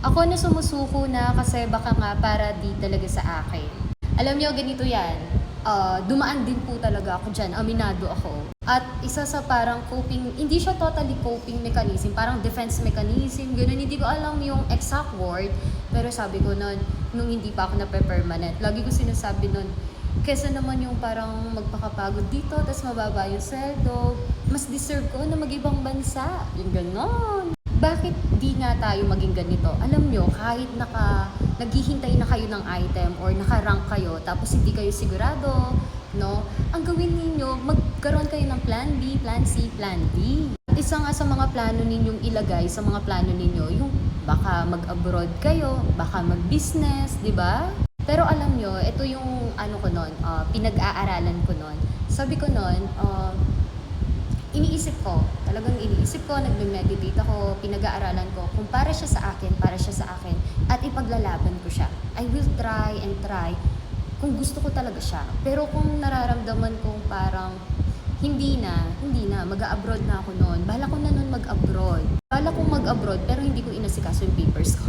Ako na sumusuko na kasi baka nga para di talaga sa akin. Alam niyo, ganito yan. Dumaan din po talaga ako dyan. Aminado ako. At isa sa parang coping, hindi siya totally coping mechanism, parang defense mechanism, gano'n. Hindi ko alam yung exact word, pero sabi ko nun, nung hindi pa ako na-permanent, lagi ko sinasabi nun, kesa naman yung parang magpakapagod dito, tapos mababa yung sweldo, mas deserve ko na mag-ibang bansa. Yung gano'n. Bakit di nga tayo maging ganito? Alam nyo, kahit naghihintay na kayo ng item or nakarank kayo, tapos hindi kayo sigurado, no? Ang gawin ninyo, magkaroon kayo ng plan B, plan C, plan D. At isa nga sa mga plano ninyong ilagay sa mga plano ninyo, yung baka mag-abroad kayo, baka mag-business, di ba? Pero alam nyo, ito yung ano ko nun, pinag-aaralan ko nun. Sabi ko nun, talagang iniisip ko, nagme-meditate ako, pinag-aaralan ko kung para siya sa akin, at ipaglalaban ko siya. I will try and try kung gusto ko talaga siya. Pero kung nararamdaman kong parang hindi na, mag-abroad na ako noon, bala ko na noon mag-abroad. Bala kong mag-abroad pero hindi ko inasikaso yung papers ko.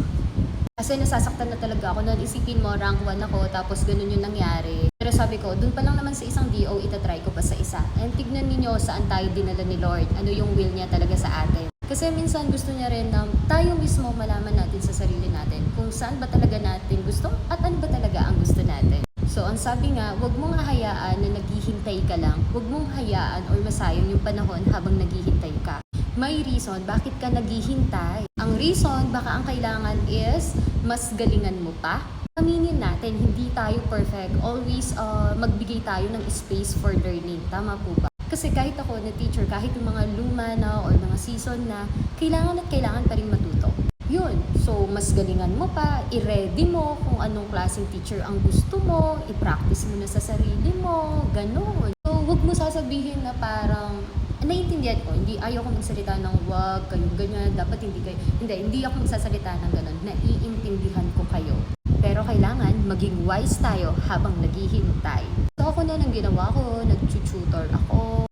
Kasi nasasaktan na talaga ako noon. Isipin mo, rank 1 ako, tapos ganun yung nangyari. Pero sabi ko, dun pa lang naman sa isang DO, itatry ko pa sa isa. And tignan ninyo saan tayo dinala ni Lord. Ano yung will niya talaga sa atin. Kasi minsan gusto niya rin na tayo mismo malaman natin sa sarili natin kung saan ba talaga natin gusto at ano ba talaga ang gusto natin. So, ang sabi nga, huwag mong hayaan na naghihintay ka lang. Huwag mong hayaan or masayang yung panahon habang naghihintay ka. May reason bakit ka naghihintay. Ang reason, baka ang kailangan is mas galingan mo pa. Aminin natin, hindi tayo perfect. Always magbigay tayo ng space for learning. Tama po ba? Kasi kahit ako na teacher, kahit yung mga luma na or mga season na, kailangan pa rin matuto. Yun. So, mas galingan mo pa, i-ready mo kung anong klaseng teacher ang gusto mo, i-practice mo na sa sarili mo, ganun. So, huwag mo sasabihin na parang, naiintindihan ko, ayaw ko magsalita ng wag, kayong ganyan, dapat hindi ako magsasalita ng ganun, naiintindihan ko kayo. Pero kailangan maging wise tayo habang naghihintay. So ako noon, ang ginawa ko, nag-tutor ako,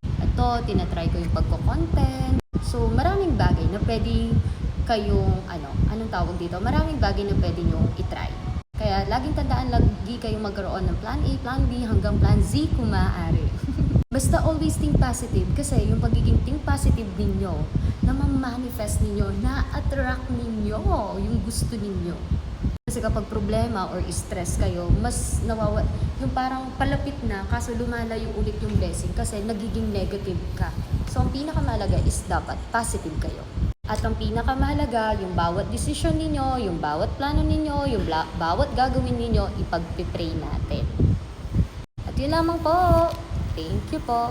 tinatry ko yung pagko-content. So maraming bagay na pwede kayong, anong tawag dito, maraming bagay na pwede nyo itry. Kaya laging tandaan, lagi kayong magkaroon ng plan A, plan B, hanggang plan Z kung maaari. Basta always think positive kasi yung pagiging think positive ninyo, na ma-manifest ninyo, na-attract ninyo yung gusto ninyo. Kasi kapag problema or stress kayo, mas yung parang palapit na, kaso lumalayo ulit yung blessing kasi nagiging negative ka. So ang pinakamahalaga is dapat positive kayo. At ang pinakamahalaga, yung bawat decision ninyo, yung bawat plano ninyo, yung bawat gagawin ninyo, ipag-pray natin. At yun lamang po. Thank you po.